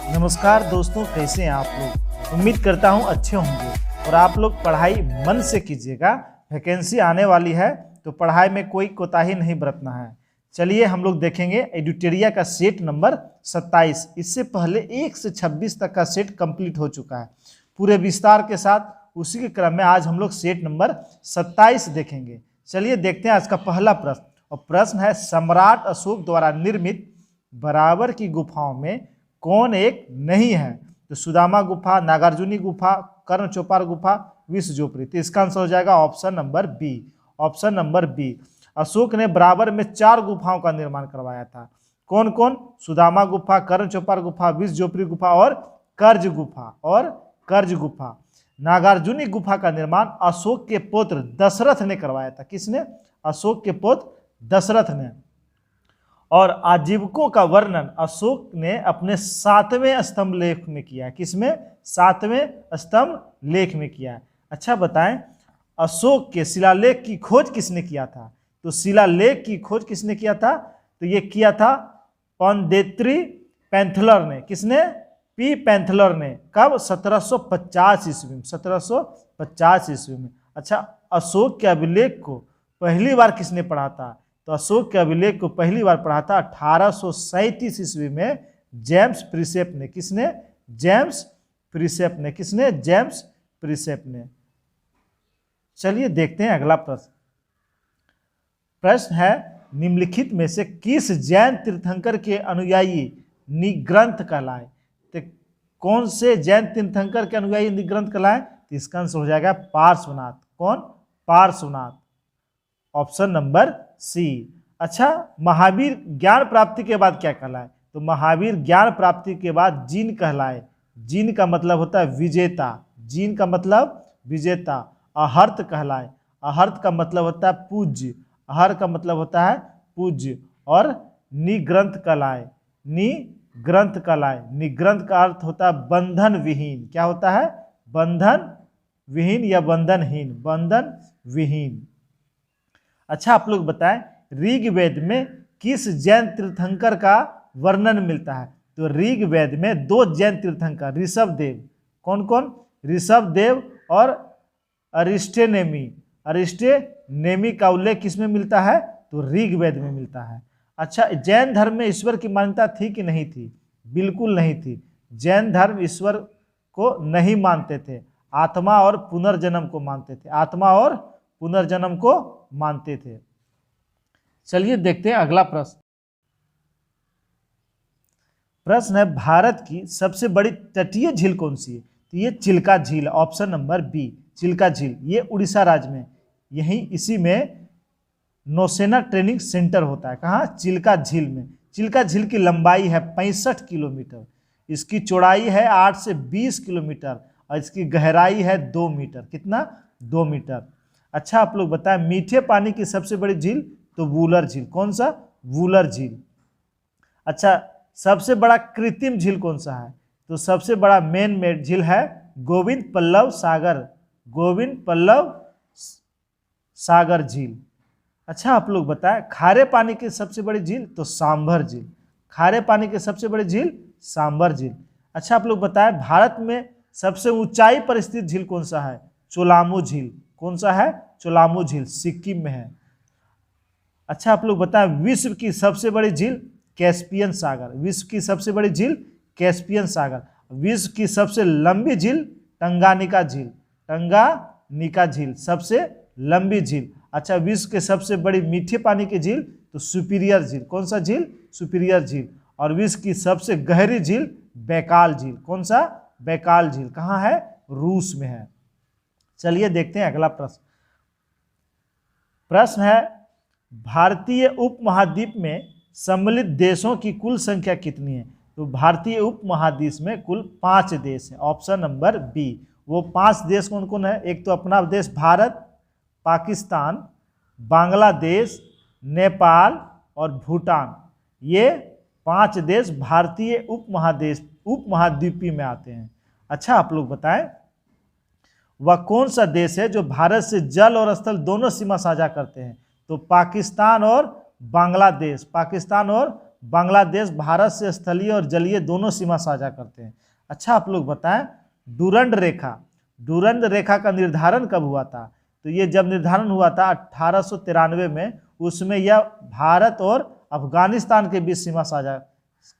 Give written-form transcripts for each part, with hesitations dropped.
नमस्कार दोस्तों, कैसे हैं आप लोग। उम्मीद करता हूं अच्छे होंगे और आप लोग पढ़ाई मन से कीजिएगा। वैकेंसी आने वाली है तो पढ़ाई में कोई कोताही नहीं बरतना है। चलिए हम लोग देखेंगे एडुटेरिया का सेट नंबर 27। इससे पहले 1 से 26 तक का सेट कंप्लीट हो चुका है पूरे विस्तार के साथ। उसी के क्रम में आज हम लोग सेट नंबर 27 देखेंगे। चलिए देखते हैं आज का पहला प्रश्न, और प्रश्न है सम्राट अशोक द्वारा निर्मित बराबर की गुफाओं में कौन एक नहीं है। तो सुदामा गुफा, नागार्जुनी गुफा, कर्ण चौपार गुफा, विश्व जोपरी। तो इसका आंसर हो जाएगा option number B. Option number B. Ashok ने बराबर में 4 गुफाओं का निर्माण करवाया था। कौन कौन? सुदामा गुफा, कर्ण चौपार गुफा, विश्व जोपरी गुफा और कर्ज गुफा। कर्ज गुफा। नागार्जुनी गुफा का निर्माण अशोक के पुत्र दशरथ ने करवाया था। किसने? अशोक के पुत्र दशरथ ने। और आजीविकों का वर्णन अशोक ने अपने 7वें स्तंभ लेख में किया है। किसमें? 7वें स्तंभ लेख में किया है। अच्छा बताएं, अशोक के शिलालेख की खोज किसने किया था? तो शिलालेख की खोज किसने किया था? तो ये किया था पौंडेत्री पैंथलर ने। किसने? पी पैंथलर ने। कब? 1750 ईस्वी में। 1750 ईस्वी में। अच्छा, अशोक के अभिलेख को पहली बार किसने पढ़ा था? तो अशोक के अभिलेख को पहली बार पढ़ा था 1837 ईस्वी में जेम्स प्रिसेप ने। किसने? जेम्स प्रिसेप ने। किसने? जेम्स प्रिसेप ने। चलिए देखते हैं अगला प्रश्न। प्रश्न है निम्नलिखित में से किस जैन तीर्थंकर के अनुयायी निग्रंथ कहलाए। तो कौन से जैन तीर्थंकर के अनुयायी निग्रंथ कहलाए? तो इसका आंसर हो जाएगा पार्श्वनाथ। कौन? पार्श्वनाथ। Option number C. अच्छा, महावीर ज्ञान प्राप्ति के बाद क्या कहलाए? तो महावीर ज्ञान प्राप्ति के बाद जीन कहलाए। जीन का मतलब होता है विजेता। जीन का मतलब विजेता। अहर्त कहलाए। अहर्त का मतलब होता है पूज्य। अहर का मतलब होता है पूज्य। और निग्रंथ कहलाए। निग्रंथ कहलाए। निग्रंथ का अर्थ होता है बंधन विहीन। क्या होता है? बंधन विहीन या बंधनहीन। बंधन विहीन। अच्छा, आप लोग बताएं ऋग्वेद में किस जैन तीर्थंकर का वर्णन मिलता है? तो ऋग्वेद में 2 जैन तीर्थंकर ऋषभदेव। कौन कौन? ऋषभदेव और अरिस्टेनेमी। अरिस्टेनेमी का उल्लेख किसमें मिलता है? तो ऋग्वेद में मिलता है। अच्छा, जैन धर्म में ईश्वर की मान्यता थी कि नहीं थी? बिल्कुल नहीं थी। जैन धर्म ईश्वर को नहीं मानते थे, आत्मा और पुनर्जन्म को मानते थे। आत्मा और पुनर्जन्म को मानते थे। चलिए देखते हैं अगला प्रश्न। प्रश्न है भारत की सबसे बड़ी तटीय झील कौन सी है? तो ये चिल्का झील। ऑप्शन नंबर बी, चिल्का झील। ये उड़ीसा राज्य में, यही इसी में नौसेना ट्रेनिंग सेंटर होता है। कहाँ? चिल्का झील में। चिल्का झील की लंबाई है 65 किलोमीटर। इसकी चौड़ाई है 8 से 20 किलोमीटर और इसकी गहराई है 2 मीटर। कितना? 2 मीटर। अच्छा, आप लोग बताएं मीठे पानी की सबसे बड़ी झील? तो वूलर झील। कौन सा? वूलर झील। अच्छा, सबसे बड़ा कृत्रिम झील कौन सा है? तो सबसे बड़ा मेन मेड झील है गोविंद पल्लव सागर। गोविंद पल्लव सागर झील। अच्छा, आप लोग बताएं खारे पानी की सबसे बड़ी झील? तो सांभर झील। खारे पानी की सबसे बड़ी झील सांभर झील। अच्छा, आप लोग बताएं भारत में सबसे ऊंचाई पर स्थित झील कौन सा है? चोलामू झील। कौन सा है? चोलामू झील, सिक्किम में है। अच्छा, आप लोग बताएं विश्व की सबसे बड़ी झील? कैस्पियन सागर। विश्व की सबसे बड़ी झील कैस्पियन सागर। विश्व की सबसे लंबी झील टंगानिका झील। टंगानिका झील सबसे लंबी झील। अच्छा, विश्व के सबसे बड़ी मीठे पानी की झील? तो सुपीरियर झील। कौन सा झील? सुपीरियर झील। और विश्व की सबसे गहरी झील बैकाल झील। कौन सा? बैकाल झील। कहाँ है? रूस में है। चलिए देखते हैं अगला प्रश्न। प्रश्न है भारतीय उपमहाद्वीप में सम्मिलित देशों की कुल संख्या कितनी है? तो भारतीय उपमहाद्वीप में कुल 5 देश हैं। Option number B. वो 5 देश कौन कौन है? एक तो अपना देश भारत, पाकिस्तान, बांग्लादेश, नेपाल और भूटान। ये 5 देश भारतीय उपमहाद्वीपीय में आते हैं। अच्छा, आप लोग बताएं वह कौन सा देश है जो भारत से जल और स्थल दोनों सीमा साझा करते हैं? तो पाकिस्तान और बांग्लादेश। पाकिस्तान और बांग्लादेश भारत से स्थलीय और जलीय दोनों सीमा साझा करते हैं। अच्छा आप लोग बताएं, डूरंड रेखा, डूरंड रेखा का निर्धारण कब हुआ था? तो ये जब निर्धारण हुआ था 1893 में, उसमें यह भारत और अफगानिस्तान के बीच सीमा साझा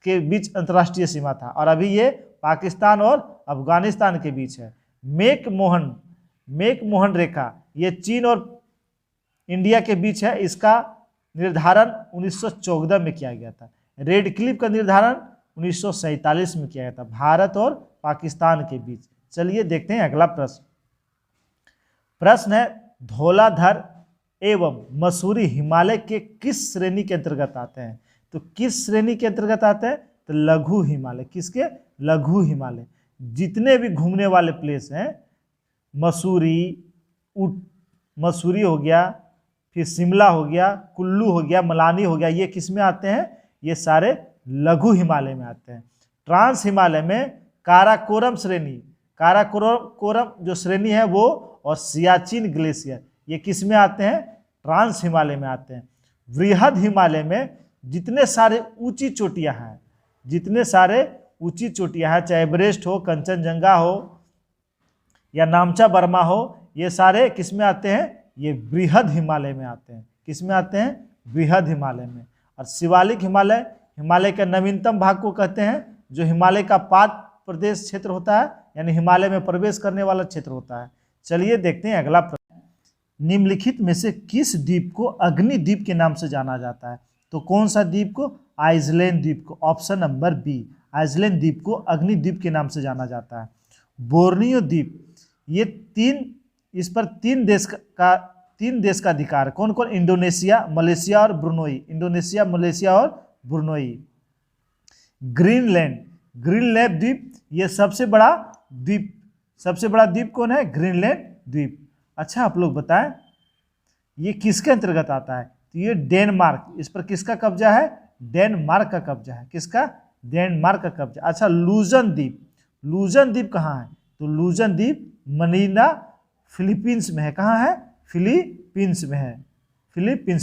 के बीच अंतर्राष्ट्रीय सीमा था, और अभी ये पाकिस्तान और अफगानिस्तान के बीच है। मेक मोहन रेखा, ये चीन और इंडिया के बीच है, इसका निर्धारण 1914 में किया गया था। रेड क्लिफ का निर्धारण 1947 में किया गया था, भारत और पाकिस्तान के बीच। चलिए देखते हैं अगला प्रश्न। प्रश्न है, धौलाधर एवं मसूरी हिमालय के किस श्रेणी के अंतर्गत आते हैं? तो किस श्रेणी के अंतर्गत आते हैं? तो लघु हिमालय। किसके? लघु हिमालय। जितने भी घूमने वाले प्लेस हैं, मसूरी हो गया, फिर शिमला हो गया, कुल्लू हो गया, मलानी हो गया, ये किस में आते हैं? ये सारे लघु हिमालय में आते हैं। ट्रांस हिमालय में काराकोरम श्रेणी, काराकोरम जो श्रेणी है वो, और सियाचिन ग्लेशियर, ये किस में आते हैं? ट्रांस हिमालय में आते हैं। वृहद हिमालय में जितने सारे ऊंची चोटियां हैं, जितने सारे ऊंची चोटियां हैं, चाहे एवरेस्ट हो, कंचनजंगा हो या नामचा बर्मा हो, ये सारे किस में आते हैं? ये बृहद हिमालय में आते हैं। किस में आते हैं? बृहद हिमालय में। और शिवालिक हिमालय, हिमालय के नवीनतम भाग को कहते हैं, जो हिमालय का पाद प्रदेश क्षेत्र होता है, यानी हिमालय में प्रवेश करने वाला क्षेत्र होता है। चलिए देखते हैं अगला प्रश्न। निम्नलिखित में से किस द्वीप को अग्निद्वीप के नाम से जाना जाता है? तो कौन सा द्वीप को? आइसलैंड द्वीप को। ऑप्शन नंबर बी, आइसलैंड द्वीप को अग्निद्वीप के नाम से जाना जाता है। बोर्नियो द्वीप, ये इस पर तीन देश का अधिकार है। कौन कौन? इंडोनेशिया, मलेशिया और ब्रुनोई। इंडोनेशिया, मलेशिया और ब्रुनोई। ग्रीनलैंड द्वीप, ये सबसे बड़ा द्वीप कौन है? ग्रीनलैंड द्वीप। अच्छा आप लोग बताएं, ये किसके अंतर्गत आता है? तो ये डेनमार्क, इस पर किसका कब्जा है? डेनमार्क का कब्जा है। किसका? डेनमार्क का कब्जा। अच्छा, लूजन द्वीप कहाँ है? तो लूजन द्वीप मनीला फिलीपींस में है। कहाँ है? फिलीपींस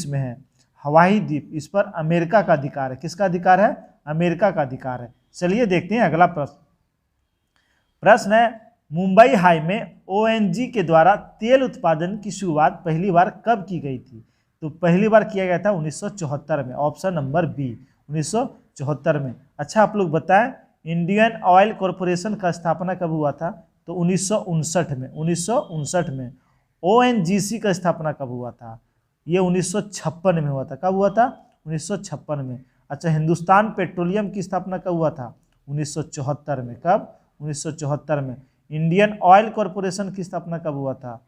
में है। हवाई द्वीप, इस पर अमेरिका का अधिकार है। किसका अधिकार है? अमेरिका का अधिकार है। चलिए देखते हैं अगला प्रश्न है, मुंबई हाई में ओएनजी के द्वारा तेल उत्पादन की शुरुआत पहली बार कब की गई थी? तो पहली बार किया गया था 1974 में। ऑप्शन नंबर बी, 1974 में। अच्छा आप लोग बताएं, इंडियन ऑयल कॉरपोरेशन का स्थापना कब हुआ था? तो 1959 में। ओएनजीसी का स्थापना कब हुआ था? ये 1956 में हुआ था। कब हुआ था? 1956 में। अच्छा, हिंदुस्तान पेट्रोलियम की स्थापना कब हुआ था? 1974 में। कब? 1974 में। इंडियन ऑयल कॉरपोरेशन की स्थापना कब हुआ था?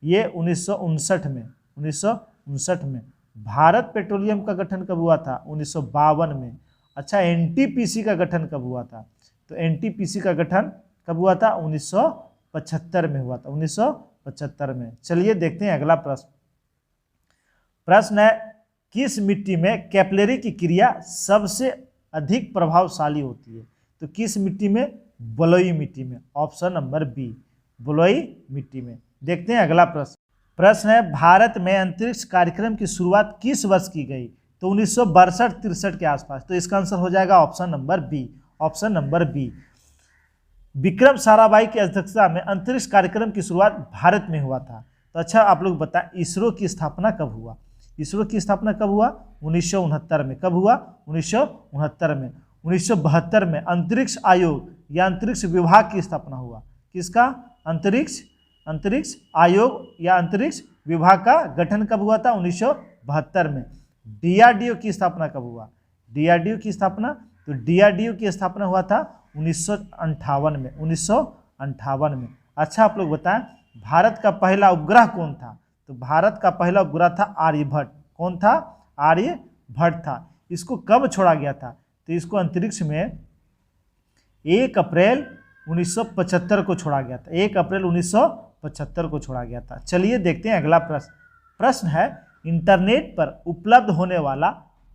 ये 1959 में। 1959 में। भारत पेट्रोलियम का गठन कब हुआ था? 1952 में। अच्छा, एनटीपीसी का गठन कब हुआ था? तो एनटीपीसी का गठन कब हुआ था? 1975 में हुआ था। 1975 में। चलिए देखते हैं अगला प्रश्न है, किस मिट्टी में कैपिलरी की क्रिया सबसे अधिक प्रभावशाली होती है? तो किस मिट्टी में? बलुई मिट्टी में। ऑप्शन नंबर बी, बलुई मिट्टी में। देखते हैं अगला प्रश्न है, भारत में अंतरिक्ष कार्यक्रम की शुरुआत किस वर्ष की गई? तो 1962-63 के आसपास। तो इसका आंसर हो जाएगा option number B, option number B. Vikram Sarabhai की अध्यक्षता में अंतरिक्ष कार्यक्रम की शुरुआत भारत में हुआ था। तो अच्छा आप लोग बताएं, इसरो की स्थापना कब हुआ? इसरो की स्थापना कब हुआ? 1969 में। कब हुआ? 1969 में। 1972 में अंतरिक्ष आयोग या अंतरिक्ष विभाग की स्थापना हुआ। किसका? अंतरिक्ष आयोग या अंतरिक्ष विभाग का गठन कब हुआ था? 1972 में। डीआरडीओ की स्थापना कब हुआ? डीआरडीओ की स्थापना, तो डीआरडीओ की स्थापना हुआ था 1958 में। 1958 में। अच्छा आप लोग बताएं, भारत का पहला उपग्रह कौन था? तो भारत का पहला उपग्रह था आर्यभट्ट। कौन था? आर्यभट्ट था। इसको कब छोड़ा गया था? तो इसको अंतरिक्ष में 1 अप्रैल 1975 को छोड़ा गया था। 1 अप्रैल 1975 को छोड़ा गया था। चलिए देखते हैं अगला प्रश्न है, इंटरनेट पर उपलब्ध होने वाला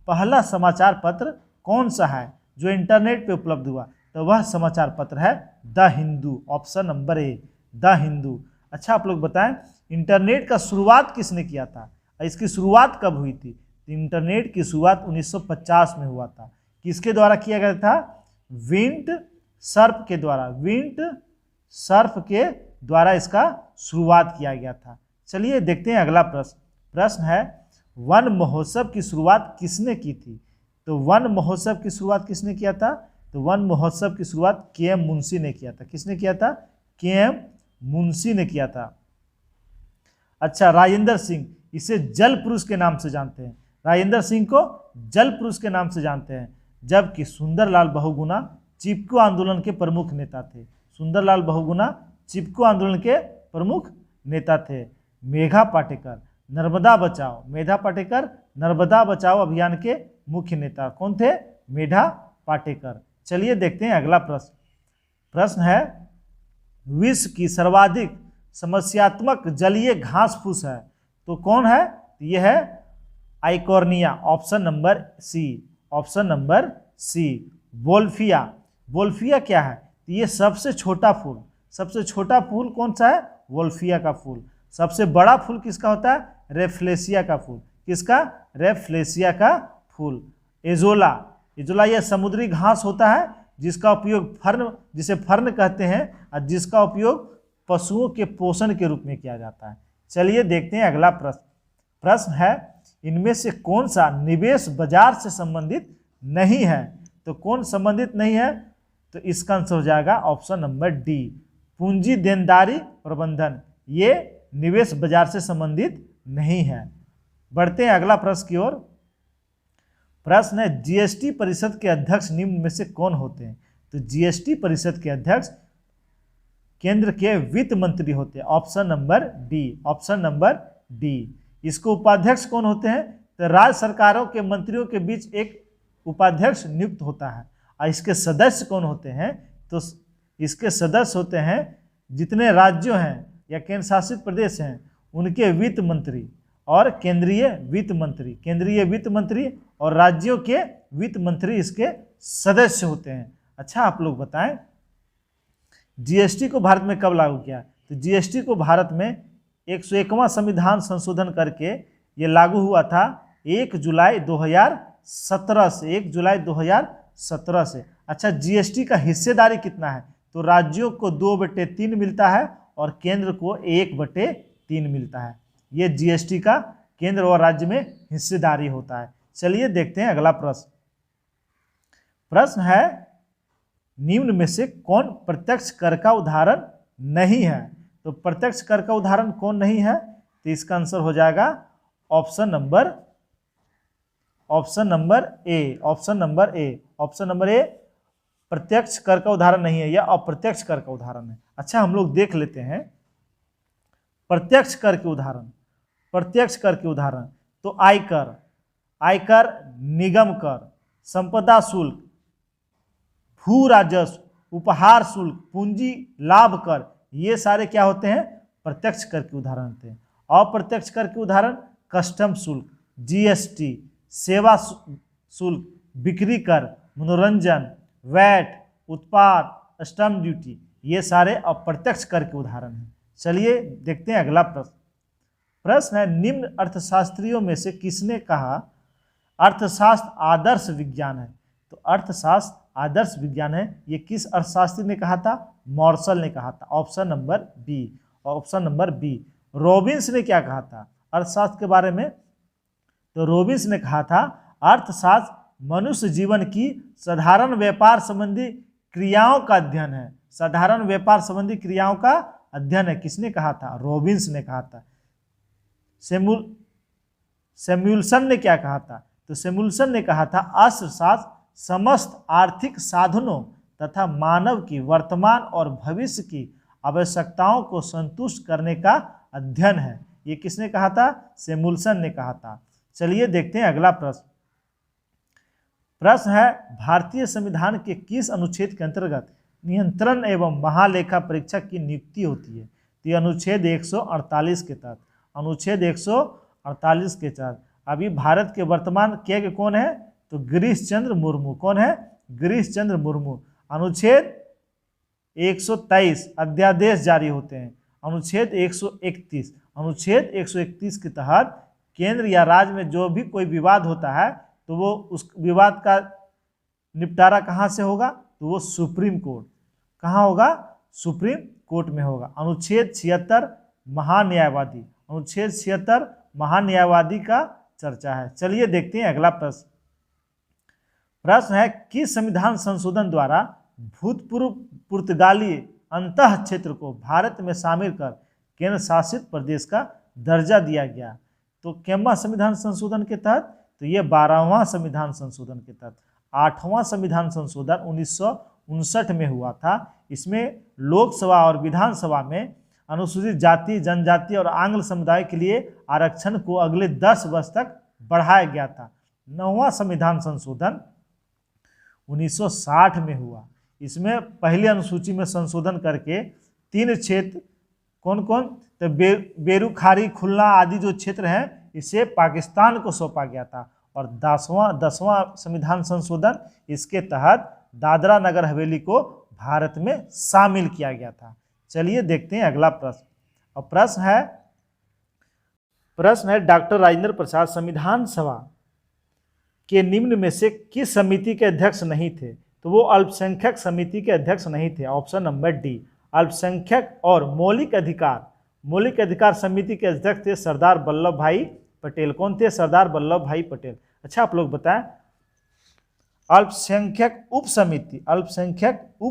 पहला समाचार पत्र कौन सा है जो इंटरनेट पे उपलब्ध हुआ? तो वह समाचार पत्र है the Hindu. Option number A, the Hindu. अच्छा आप लोग बताएं, इंटरनेट का शुरुआत किसने किया था? इसकी शुरुआत कब हुई थी? तो इंटरनेट की शुरुआत 1950 में हुआ था। किसके द्वारा किया गया था? विंट सर्फ के द्वारा, विंट सर्फ के द्वारा इसका शुरुआत किया गया था। चलिए देखते हैं अगला प्रश्न। प्रश्न है वन महोत्सव की शुरुआत किसने की थी? तो वन महोत्सव की शुरुआत किसने किया था? तो वन महोत्सव की शुरुआत के.एम. मुंशी ने किया था। किसने किया था? के.एम. मुंशी ने किया था। अच्छा, राजेंद्र सिंह, इसे जल पुरुष के नाम से जानते हैं। राजेंद्र सिंह को जल पुरुष के नाम से जानते हैं। जबकि सुंदरलाल बहुगुणा चिपको आंदोलन के प्रमुख नेता थे। सुंदरलाल बहुगुणा चिपको आंदोलन के प्रमुख नेता थे। मेघा पाटेकर नर्मदा बचाओ, मेधा पाटेकर नर्मदा बचाओ अभियान के मुख्य नेता कौन थे? मेधा पाटेकर। चलिए देखते हैं अगला प्रश्न। प्रश्न है विश्व की सर्वाधिक समस्यात्मक जलीय घास फूस है, तो कौन है? यह है Eichhornia, option number C, option number C. Wolffia, Wolffia क्या है? तो ये सबसे छोटा फूल, सबसे छोटा फूल कौन सा है? वोल्फिया का फूल। सबसे बड़ा फूल किसका होता है? रेफ्लेसिया का फूल। किसका? रेफ्लेसिया का फूल। एजोला, एजोला यह समुद्री घास होता है जिसका उपयोग फर्न, जिसे फर्न कहते हैं, और जिसका उपयोग पशुओं के पोषण के रूप में किया जाता है। चलिए देखते हैं अगला प्रश्न। प्रश्न है इनमें से कौन सा निवेश बाजार से संबंधित नहीं है? तो कौन संबंधित नहीं है? तो इसका आंसर हो जाएगा ऑप्शन नंबर डी, पूंजी देनदारी प्रबंधन। ये निवेश बाजार से संबंधित नहीं है। बढ़ते हैं अगला प्रश्न की ओर। प्रश्न है जीएसटी परिषद के अध्यक्ष निम्न में से कौन होते हैं? तो जीएसटी परिषद के अध्यक्ष केंद्र के वित्त मंत्री होते हैं। Option number D, option number D. इसको उपाध्यक्ष कौन होते हैं? तो राज्य सरकारों के मंत्रियों के बीच एक उपाध्यक्ष नियुक्त होता है। और इसके सदस्य कौन होते हैं? तो इसके सदस्य होते हैं जितने राज्यों हैं या केंद्र शासित प्रदेश हैं उनके वित्त मंत्री और केंद्रीय वित्त मंत्री, केंद्रीय वित्त मंत्री और राज्यों के वित्त मंत्री इसके सदस्य होते हैं। अच्छा, आप लोग बताएं जीएसटी को भारत में कब लागू किया? तो जीएसटी को भारत में 101वां संविधान संशोधन करके ये लागू हुआ था 1 जुलाई 2017 से, 1 जुलाई 2017 से। अच्छा, जीएसटी का हिस्सेदारी कितना है? तो राज्यों को 2/3 मिलता है और केंद्र को 1/3 मिलता है। ये जीएसटी का केंद्र और राज्य में हिस्सेदारी होता है। चलिए देखते हैं अगला प्रश्न। प्रश्न है निम्न में से कौन प्रत्यक्ष कर का उदाहरण नहीं है? तो प्रत्यक्ष कर का उदाहरण कौन नहीं है? तो इसका आंसर हो जाएगा option number A, option number A प्रत्यक्ष कर का उदाहरण नहीं है, यह अप्रत्यक्ष कर का उदाहरण है। अच्छा, हम लोग देख लेते हैं प्रत्यक्ष कर के उदाहरण। प्रत्यक्ष कर के उदाहरण तो आयकर, आयकर, निगम कर, संपदा शुल्क, भू राजस्व, उपहार शुल्क, पूंजी लाभ कर, ये सारे क्या होते हैं? प्रत्यक्ष कर के उदाहरण होते हैं। अप्रत्यक्ष कर के उदाहरण कस्टम शुल्क, जीएसटी, सेवा शुल्क, बिक्री कर, मनोरंजन, वैट, उत्पाद, स्टैम्प ड्यूटी, ये सारे अप्रत्यक्ष कर के उदाहरण हैं। चलिए देखते हैं अगला प्रश्न। प्रश्न है निम्न अर्थशास्त्रियों में से किसने कहा अर्थशास्त्र आदर्श विज्ञान है? तो अर्थशास्त्र आदर्श विज्ञान है, ये किस अर्थशास्त्री ने कहा था? मॉर्सल ने कहा था। Option number B, option number B. Robbins ने क्या कहा था अर्थशास्त्र के बारे में? तो रॉबिन्स ने कहा था अर्थशास्त्र मनुष्य जीवन की साधारण व्यापार संबंधी क्रियाओं का अध्ययन है। साधारण व्यापार संबंधी क्रियाओं का अध्ययन है। किसने कहा था? रॉबिन्स ने कहा था। सैमुअल्सन ने क्या कहा था? तो सैमुअल्सन ने कहा था अर्थशास्त्र समस्त आर्थिक साधनों तथा मानव की वर्तमान और भविष्य की आवश्यकताओं को संतुष्ट करने का अध्ययन है। ये किसने कहा था? सैमुअल्सन ने कहा था। चलिए देखते हैं अगला प्रश्न। प्रश्न है भारतीय संविधान के किस अनुच्छेद के अंतर्गत नियंत्रण एवं महालेखा परीक्षक की नियुक्ति होती है? तो अनुच्छेद 148 के तहत, अनुच्छेद 148 के तहत। अभी भारत के वर्तमान के कौन है? तो गिरीश चंद्र मुर्मू। कौन है? गिरीश चंद्र मुर्मू। अनुच्छेद 123 अध्यादेश जारी होते हैं। अनुच्छेद 131, अनुच्छेद 131 के तहत केंद्र या राज्य में जो भी कोई विवाद होता है तो वो उस विवाद का निपटारा कहाँ से होगा, तो वो सुप्रीम कोर्ट, कहाँ होगा, सुप्रीम कोर्ट में होगा। अनुच्छेद 76 महान्यायवादी, अनुच्छेद 76 महान्यायवादी का चर्चा है। चलिए देखते हैं अगला प्रश्न। प्रश्न है किस संविधान संशोधन द्वारा भूतपूर्व पुर्तगाली अंतः क्षेत्र को भारत में शामिल कर केंद्र शासित प्रदेश का दर्जा दिया गया। तो केम्बा संविधान संशोधन के तहत, तो ये 12वां संविधान संशोधन के तहत। 8वां संविधान संशोधन 1959 में हुआ था। इसमें लोकसभा और विधानसभा में अनुसूचित जाति, जनजाति और आंग्ल समुदाय के लिए आरक्षण को अगले 10 वर्ष तक बढ़ाया गया था। 9वां संविधान संशोधन 1960 में हुआ। इसमें पहली अनुसूची में संशोधन करके 3 क्षेत्र कौन कौन, तो बेरुखारी, खुलना आदि जो क्षेत्र हैं इसे पाकिस्तान को सौंपा गया था। और 10वां संविधान संशोधन, इसके तहत दादरा नगर हवेली को भारत में शामिल किया गया था। चलिए देखते हैं अगला प्रश्न। और प्रश्न है डॉक्टर राजेंद्र प्रसाद संविधान सभा के निम्न में से किस समिति के अध्यक्ष नहीं थे। तो वो अल्पसंख्यक समिति के अध्यक्ष नहीं थे। ऑप्शन नंबर डी, अल्पसंख्यक और मौलिक अधिकार समिति के अध्यक्ष थे सरदार वल्लभ भाई पटेल। कौन थे, सरदार वल्लभ भाई पटेल। अच्छा आप लोग बताएं, अल्पसंख्यक उप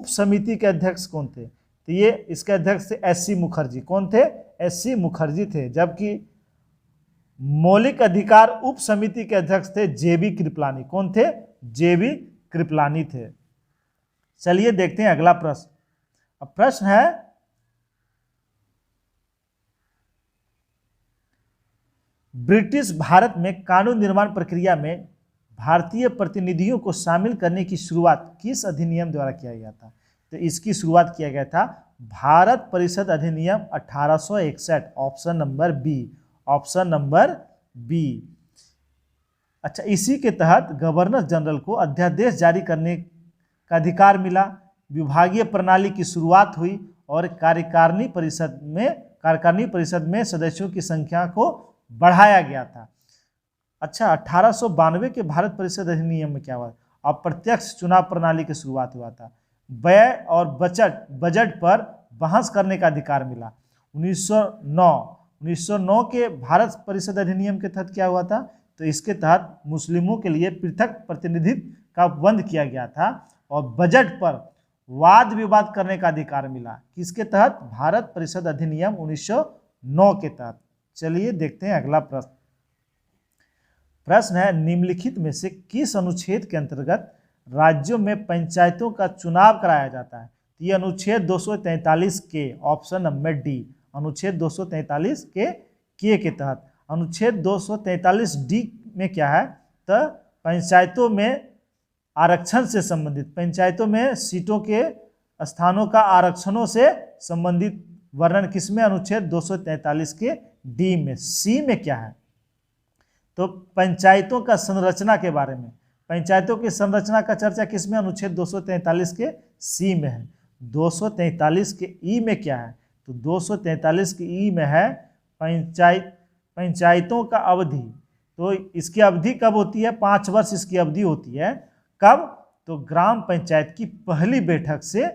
समिति के अध्यक्ष कौन थे। तो ये इसके अध्यक्ष थे एस.सी. मुखर्जी। कौन थे, एस.सी. मुखर्जी थे। जबकि मौलिक अधिकार उप समिति के अध्यक्ष थे जे.बी. कृपलानी। कौन थे, जे.बी. कृपलानी थे। चलिए देखते हैं अगला प्रश्न। अब प्रश्न है ब्रिटिश भारत में कानून निर्माण प्रक्रिया में भारतीय प्रतिनिधियों को शामिल करने की शुरुआत किस अधिनियम द्वारा किया गया था। तो इसकी शुरुआत किया गया था भारत परिषद अधिनियम 1861। Option number B. अच्छा, इसी के तहत गवर्नर जनरल को अध्यादेश जारी करने का अधिकार मिला, विभागीय प्रणाली की शुरुआत हुई और कार्यकारिणी परिषद में सदस्यों की संख्या को बढ़ाया गया था। अच्छा, 1892 के भारत परिषद अधिनियम में क्या हुआ, अप्रत्यक्ष चुनाव प्रणाली की शुरुआत हुआ था। व्यय और बजट पर बहस करने का अधिकार मिला। 1909 के भारत परिषद अधिनियम के तहत क्या हुआ था, तो इसके तहत मुस्लिमों के लिए पृथक प्रतिनिधित्व का बंद किया गया था और बजट पर वाद विवाद करने का अधिकार मिला। किसके तहत, भारत परिषद अधिनियम 1909 के तहत। चलिए देखते हैं अगला प्रश्न। प्रश्न है निम्नलिखित में से किस अनुच्छेद के अंतर्गत राज्यों में पंचायतों का चुनाव कराया जाता है। तो ये अनुच्छेद 243 के, ऑप्शन नंबर डी, अनुच्छेद 243 के तहत। अनुच्छेद 243 डी में क्या है, तो पंचायतों में आरक्षण से संबंधित, पंचायतों में सीटों के स्थानों का आरक्षणों से संबंधित वर्णन किसमें, अनुच्छेद 243 के डी में। सी में क्या है, तो पंचायतों का संरचना के बारे में, पंचायतों की संरचना का चर्चा किसमें, अनुच्छेद 243 के सी में है। 243 के ई में क्या है, तो 243 के ई में है पंचायतों का अवधि। तो इसकी अवधि कब होती है, 5 वर्ष इसकी अवधि होती है। कब, तो ग्राम पंचायत की पहली बैठक से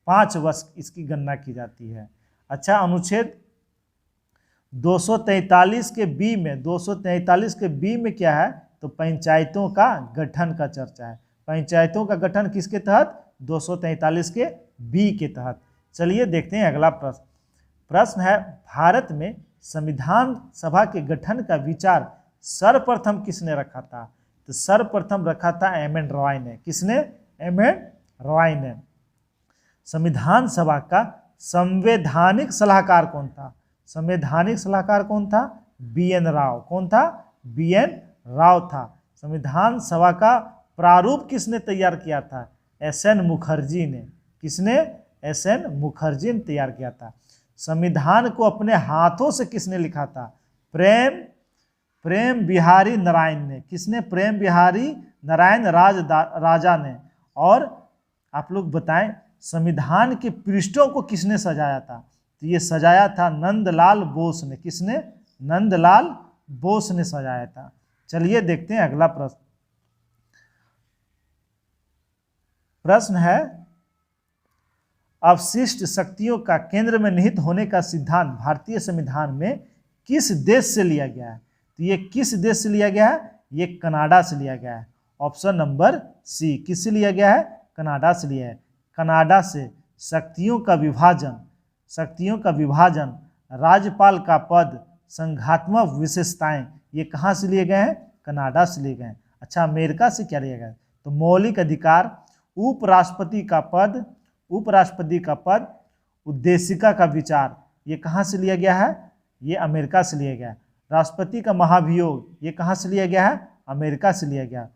5 वर्ष इसकी गणना की जाती है। अच्छा, अनुच्छेद 243 के बी में, 243 के बी में क्या है, तो पंचायतों का गठन का चर्चा है। पंचायतों का गठन किसके तहत, 243 के बी के तहत। चलिए देखते हैं अगला प्रश्न। प्रश्न है भारत में संविधान सभा के गठन का विचार सर्वप्रथम किसने रखा था। तो सर्वप्रथम रखा था एम.एन. रॉय ने। किसने, एम.एन. रॉय ने। संविधान सभा का संवैधानिक सलाहकार कौन था, संवैधानिक सलाहकार कौन था, बी.एन. राव। कौन था, बी.एन. राव था। संविधान सभा का प्रारूप किसने तैयार किया था, एस.एन. मुखर्जी ने। किसने, एस.एन. मुखर्जी ने तैयार किया था। संविधान को अपने हाथों से किसने लिखा था, प्रेम बिहारी नारायण ने। किसने, प्रेम बिहारी नारायण राजा ने। और आप लोग बताएं संविधान के पृष्ठों को किसने सजाया था, तो ये सजाया था नंदलाल बोस ने। किसने, नंदलाल बोस ने सजाया था। चलिए देखते हैं अगला प्रश्न। प्रश्न है, अवशिष्ट शक्तियों का केंद्र में निहित होने का सिद्धांत भारतीय संविधान में किस देश से लिया गया है? तो ये किस देश से लिया गया है? ये कनाडा से लिया गया है। ऑप्शन नंबर सी, किससे लिया गया है? कनाडा से लिया है। कनाडा से शक्तियों का विभाजन, राज्यपाल का पद, संघात्मक विशेषताएं, ये कहाँ से लिए गए हैं? कनाडा से लिए गए हैं। अच्छा, अमेरिका से क्या लिया गया? तो मौलिक अधिकार, उपराष्ट्रपति का पद, उद्देशिका का विचार, ये कहाँ से लिया गया है? ये अमेरिका से लिया गया है। राष्ट्रपति का महाभियोग, ये कहाँ से लिया गया है? अमेरिका से लिया गया।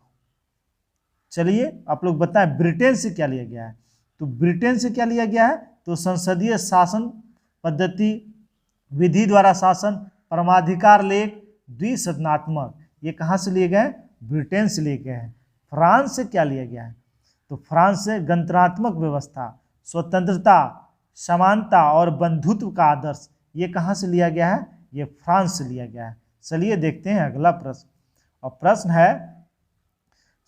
चलिए आप लोग बताएं ब्रिटेन से क्या लिया गया है? तो ब्रिटेन से क्या लिया गया है? तो संसदीय शासन पद्धति, विधि द्वारा शासन, परमाधिकार लेख, द्विसदनात्मक, ये कहाँ से लिए गए? ब्रिटेन से लिए गए हैं। फ्रांस से क्या लिया गया है? तो फ्रांस से गणतंत्रात्मक व्यवस्था, स्वतंत्रता, समानता और बंधुत्व का आदर्श, ये कहाँ से लिया गया है? ये फ्रांस से लिया गया है। चलिए देखते हैं अगला प्रश्न। और प्रश्न है,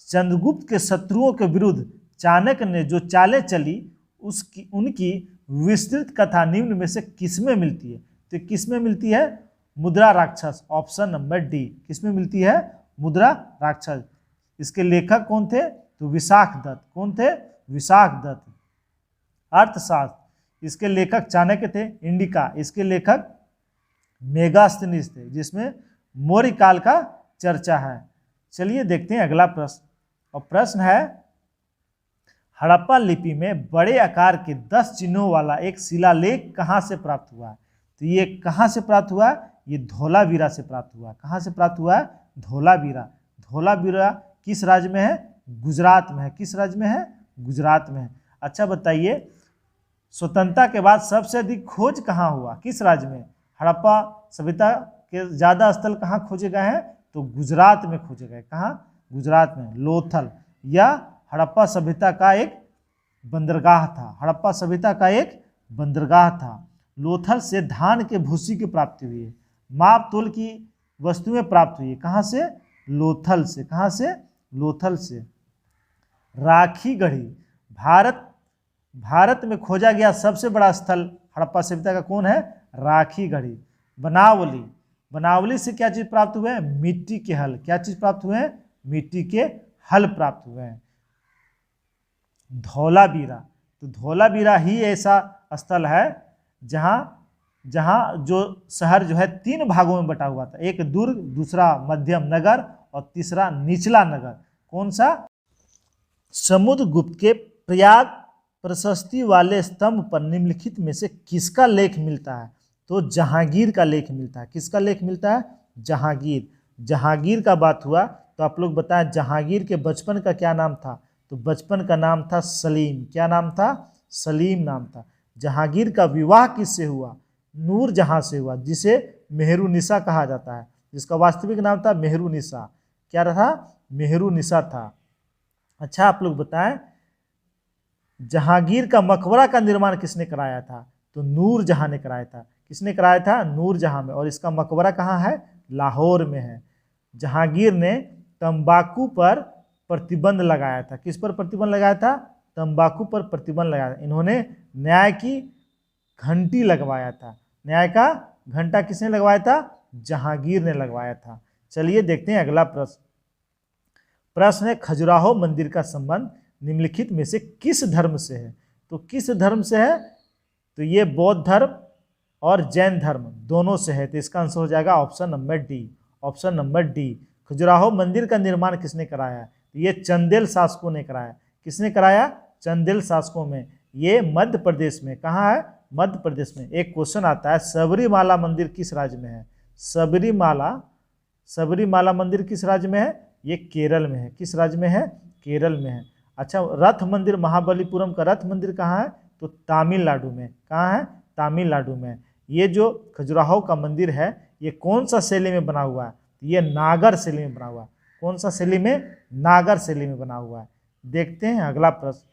चंद्रगुप्त के शत्रुओं के विरुद्ध चाणक्य ने जो चालें चली उनकी विस्तृत कथा निम्न में से किसमें मिलती है? तो किसमें मिलती है? मुद्रा राक्षस, ऑप्शन नंबर डी। किसमें मिलती है? मुद्रा राक्षस। इसके लेखक कौन थे? तो विशाख दत्त। कौन थे? विशाख दत्त। अर्थशास्त्र, इसके लेखक चाणक्य थे। इंडिका, इसके लेखक मेगास्थनीज थे, जिसमें मौर्य काल का चर्चा है। चलिए देखते हैं अगला प्रश्न। और प्रश्न है, हड़प्पा लिपि में बड़े आकार के 10 चिन्हों वाला एक शिलालेख कहाँ से प्राप्त हुआ? तो ये कहाँ से प्राप्त हुआ? ये धोलावीरा से प्राप्त हुआ। कहाँ से प्राप्त हुआ? धोलावीरा। धोलावीरा किस राज्य में है? गुजरात में है। किस राज्य में है? गुजरात में है। अच्छा बताइए, स्वतंत्रता के बाद सबसे अधिक खोज कहाँ हुआ? किस राज्य में? हड़प्पा सभ्यता के ज़्यादा स्थल कहाँ खोजे गए हैं? तो गुजरात में खोजे गए। कहाँ? गुजरात में। लोथल, या हड़प्पा सभ्यता का एक बंदरगाह था। हड़प्पा सभ्यता का एक बंदरगाह था। लोथल से धान के भूसी की प्राप्ति हुई है। माप तोल की वस्तुएं प्राप्त हुई है। कहाँ से? लोथल से। कहाँ से? लोथल से। राखी गढ़ी, भारत में खोजा गया सबसे बड़ा स्थल हड़प्पा सभ्यता का कौन है? राखी गढ़ी। बनावली से क्या चीज प्राप्त हुए हैं? मिट्टी के हल। क्या चीज प्राप्त हुए हैं? मिट्टी के हल प्राप्त हुए हैं। धौलावीरा, तो धौलावीरा ही ऐसा स्थल है जहाँ जो शहर जो है 3 भागों में बटा हुआ था। एक दुर्ग, दूसरा मध्यम नगर और तीसरा निचला नगर। कौन सा? समुद्रगुप्त के प्रयाग प्रशस्ति वाले स्तंभ पर निम्नलिखित में से किसका लेख मिलता है? तो जहांगीर का लेख मिलता है। किसका लेख मिलता है? जहांगीर। जहांगीर का बात हुआ तो आप लोग बताएं जहांगीर के बचपन का क्या नाम था? तो बचपन का नाम था सलीम। क्या नाम था? सलीम नाम था। जहांगीर का विवाह किससे हुआ? नूरजहां से हुआ, जिसे मेहरुनिसा कहा जाता है, जिसका वास्तविक नाम था मेहरुनिसा। क्या रहा? मेहरुनिसा था। अच्छा आप लोग बताएं, जहांगीर का मकबरा का निर्माण किसने कराया था? तो नूरजहां ने कराया था। किसने कराया था? नूरजहां में। और इसका मकबरा कहाँ है? लाहौर में है। जहांगीर ने तंबाकू पर प्रतिबंध लगाया था। किस पर प्रतिबंध लगाया था? तंबाकू पर प्रतिबंध लगाया था। इन्होंने न्याय की घंटी लगवाया था। न्याय का घंटा किसने लगवाया था? जहांगीर ने लगवाया था। चलिए देखते हैं अगला प्रश्न। प्रश्न है, खजुराहो मंदिर का संबंध निम्नलिखित में से किस धर्म से है? तो किस धर्म से है? तो ये बौद्ध धर्म और जैन धर्म दोनों से है। तो इसका आंसर हो जाएगा option number D. Option number D. Khajuraho मंदिर का निर्माण किसने कराया? तो ये चंदेल शासकों ने कराया। किसने कराया? चंदेल शासकों में। ये मध्य प्रदेश में। कहाँ है? मध्य प्रदेश में। एक क्वेश्चन आता है, सबरीमाला मंदिर किस राज्य में है? सबरीमाला मंदिर किस राज्य में है? ये केरल में है। किस राज्य में है? केरल में है। अच्छा, रथ मंदिर, महाबलीपुरम का रथ मंदिर कहाँ है? तो तमिलनाडु में। कहाँ है? तमिलनाडु में। ये जो खजुराहो का मंदिर है, ये कौन सा शैली में बना हुआ है? ये नागर शैली में बना हुआ है। कौन सा शैली में? नागर शैली में बना हुआ है। देखते हैं अगला प्रश्न।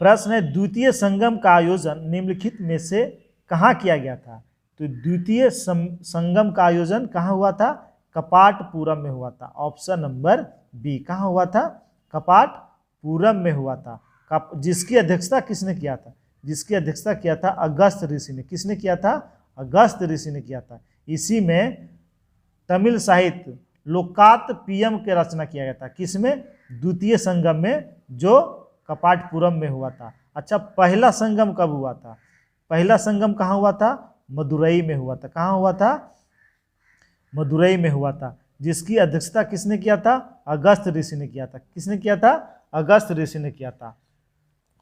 प्रश्न है, द्वितीय संगम का आयोजन निम्नलिखित में से कहाँ किया गया था? तो द्वितीय संगम का आयोजन कहाँ हुआ था? कपाटपुरम में हुआ था। Option number B. कहाँ हुआ था? कपाटपुरम में हुआ था। जिसकी अध्यक्षता किसने किया था? जिसकी अध्यक्षता किया था अगस्त ऋषि ने। किसने किया था? अगस्त ऋषि ने किया था। इसी में तमिल साहित्य लोकात्पीयम की रचना किया गया था। किसमें? द्वितीय संगम में, जो कपाटपुरम में हुआ था। अच्छा, पहला संगम कब हुआ था? पहला संगम कहाँ हुआ था? मदुरई में हुआ था। कहाँ हुआ था? मदुरई में हुआ था। जिसकी अध्यक्षता किसने किया था? अगस्त ऋषि ने किया था। किसने किया था? अगस्त ऋषि ने किया था।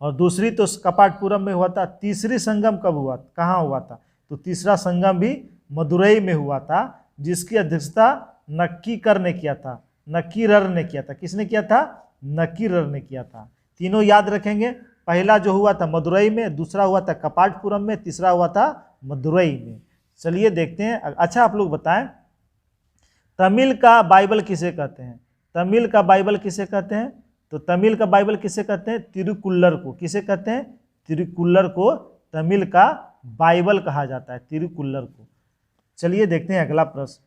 और दूसरी तो कपाटपुरम में हुआ था। तीसरी संगम कब हुआ? कहाँ हुआ था? तो तीसरा संगम भी मदुरई में हुआ था, जिसकी अध्यक्षता नक्कीकर ने किया था। नक्कीरर ने किया था। किसने किया था? नक्कीरर ने किया था। तीनों याद रखेंगे। पहला जो हुआ था मदुरई में, दूसरा हुआ था कपाटपुरम में, तीसरा हुआ था मदुरई में। चलिए देखते हैं। अच्छा, आप लोग बताएं, तमिल का बाइबल किसे कहते हैं? तमिल का बाइबल किसे कहते हैं? तो तमिल का बाइबल किसे कहते हैं? तिरुकुल्लर को। किसे कहते हैं? तिरुकुल्लर को तमिल का बाइबल कहा जाता है, तिरुकुल्लर को। चलिए देखते हैं अगला प्रश्न।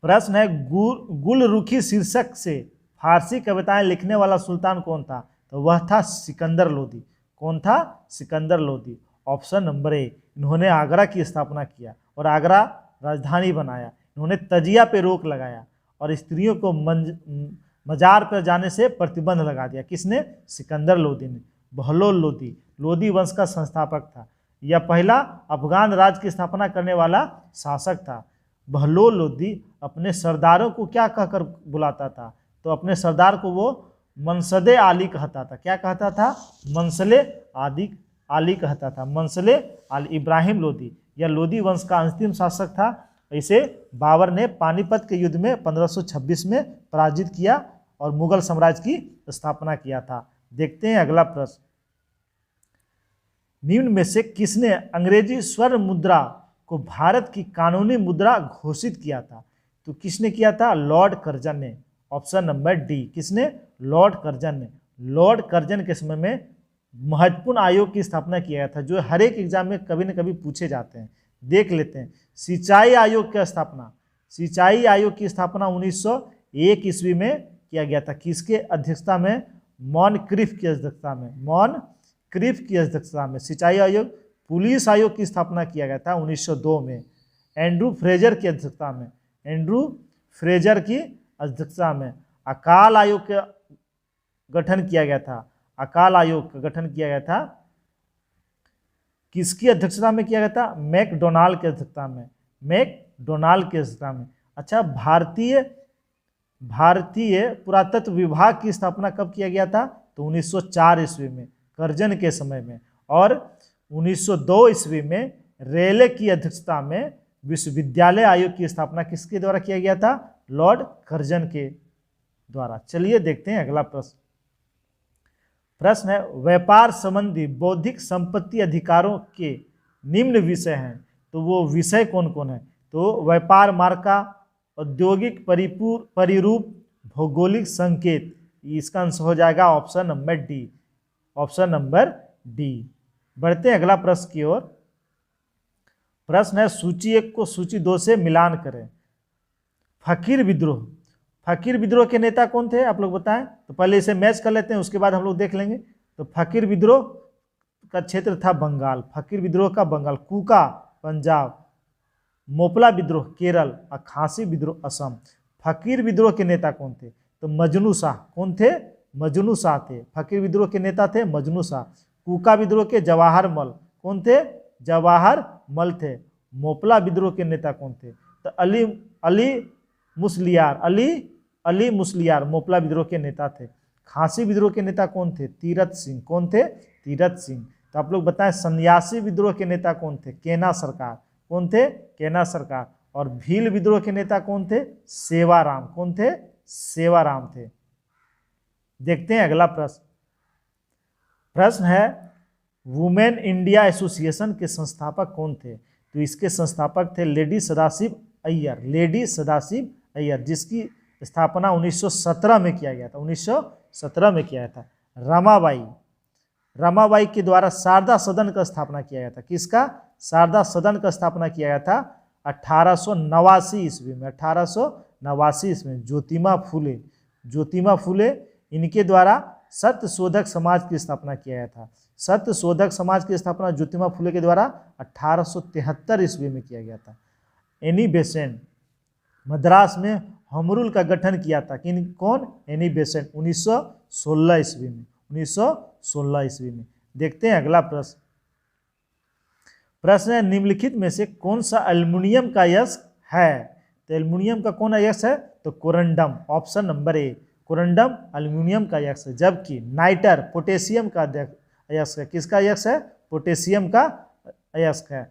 प्रश्न है, गुलरुखी शीर्षक से फारसी कविताएं लिखने वाला सुल्तान कौन था? तो वह था सिकंदर लोदी। कौन था? Sikandar Lodi. Option number A. इन्होंने आगरा की स्थापना किया और आगरा राजधानी बनाया। इन्होंने तजिया पे रोक लगाया और स्त्रियों को मजार पर जाने से प्रतिबंध लगा दिया। किसने? सिकंदर लोदी ने। बहलोल लोदी लोदी वंश का संस्थापक था। यह पहला अफगान राज्य की स्थापना करने वाला शासक था। बहलोल लोदी अपने सरदारों को क्या कहकर बुलाता था? तो अपने सरदार को वो मनसदे आली कहता था। क्या कहता था? मनसले आली कहता था। मनसले आली। इब्राहिम लोदी, यह लोदी वंश का अंतिम शासक था। इसे बाबर ने पानीपत के युद्ध में 1526 में पराजित किया और मुगल साम्राज्य की स्थापना किया था। देखते हैं अगला प्रश्न। निम्न में से किसने अंग्रेजी स्वर्ण मुद्रा को भारत की कानूनी मुद्रा घोषित किया था? तो किसने किया था? लॉर्ड कर्जन ने। Option number D. किसने? लॉर्ड कर्जन ने। लॉर्ड कर्जन के समय में महत्वपूर्ण आयोग की स्थापना किया गया था, जो हर एक एग्जाम में कभी न कभी पूछे जाते हैं। देख लेते हैं। सिंचाई आयोग की स्थापना। सिंचाई आयोग की स्थापना 1901 ईस्वी में किया गया था। किसके अध्यक्षता में? मॉनक्रिफ की अध्यक्षता में। मॉनक्रिफ की अध्यक्षता में सिंचाई आयोग। पुलिस आयोग की स्थापना किया गया था 1902 में, एंड्रू फ्रेजर की अध्यक्षता में। एंड्रू फ्रेजर की अध्यक्षता में। अकाल आयोग का गठन किया गया था। अकाल आयोग का गठन किया गया था। किसकी अध्यक्षता में किया गया था? मैकडोनाल्ड की अध्यक्षता में। मैकडोनाल्ड की अध्यक्षता में। अच्छा, भारतीय पुरातत्व विभाग की स्थापना कब किया गया था? तो 1904 ईस्वी में, कर्जन के समय में। और 1902 ईस्वी में रेले की अध्यक्षता में विश्वविद्यालय आयोग की स्थापना किसके द्वारा किया गया था? लॉर्ड कर्जन के द्वारा। चलिए देखते हैं अगला प्रश्न। प्रश्न है, व्यापार संबंधी बौद्धिक संपत्ति अधिकारों के निम्न विषय हैं। तो वो विषय कौन कौन है? तो व्यापार मार्का, औद्योगिक परिरूप, भौगोलिक संकेत। इसका आंसर हो जाएगा option number D. Option number D. बढ़ते हैं अगला प्रश्न की ओर। प्रश्न है, सूची 1 को सूची 2 से मिलान करें। फकीर विद्रोह। फकीर विद्रोह के नेता कौन थे? आप लोग बताएं। तो पहले इसे मैच कर लेते हैं, उसके बाद हम लोग देख लेंगे। तो फकीर विद्रोह का क्षेत्र था बंगाल। फकीर विद्रोह का बंगाल। कुका पंजाब, मोपला विद्रोह केरल और खांसी विद्रोह असम। फकीर विद्रोह के नेता कौन थे? तो मजनू शाह। कौन थे? मजनू शाह थे। फकीर विद्रोह के नेता थे मजनू शाह। कुका विद्रोह के जवाहर मल। कौन थे? जवाहर मल थे। मोपला विद्रोह के नेता कौन थे? तो अली मुसलियार मोपला विद्रोह के नेता थे। खांसी विद्रोह के नेता कौन थे? तीरथ सिंह। कौन थे? तीरथ सिंह। तो आप लोग बताएं, सन्यासी विद्रोह के नेता कौन थे? केना सरकार। कौन थे? केना सरकार। और भील विद्रोह के नेता कौन थे? सेवाराम। कौन थे? सेवाराम थे। देखते हैं अगला प्रश्न। प्रश्न है, वुमेन इंडिया एसोसिएशन के संस्थापक कौन थे? तो इसके संस्थापक थे लेडी सदाशिव अय्यर। लेडी सदाशिव अय्यर, जिसकी स्थापना 1917 में किया गया था। 1917 में किया था। रमाबाई, रमाबाई के द्वारा शारदा सदन का स्थापना किया गया था। किसका? शारदा सदन का स्थापना किया गया था 1889 ईस्वी में। 1889 ईस्वी में ज्योतिमा फूले इनके द्वारा सत्य शोधक समाज की स्थापना किया गया था। सत्य शोधक समाज की स्थापना ज्योतिमा फूले के द्वारा 1873 ईस्वी में किया गया था। एनी बेसेंट मद्रास में होम रूल का गठन किया था। कौन? एनी बेसेंट 1916 ईस्वी में। 1916 ईस्वी में। देखते हैं अगला प्रश्न। प्रश्न है, निम्नलिखित में से कौन सा एल्युमिनियम का अयस्क है? तो एल्युमिनियम का कौन अयस्क है? तो corundum. Option number A, corundum aluminium का अयस्क है। जबकि नाइटर पोटेशियम का अयस्क है। किसका अयस्क है? पोटेशियम का अयस्क है।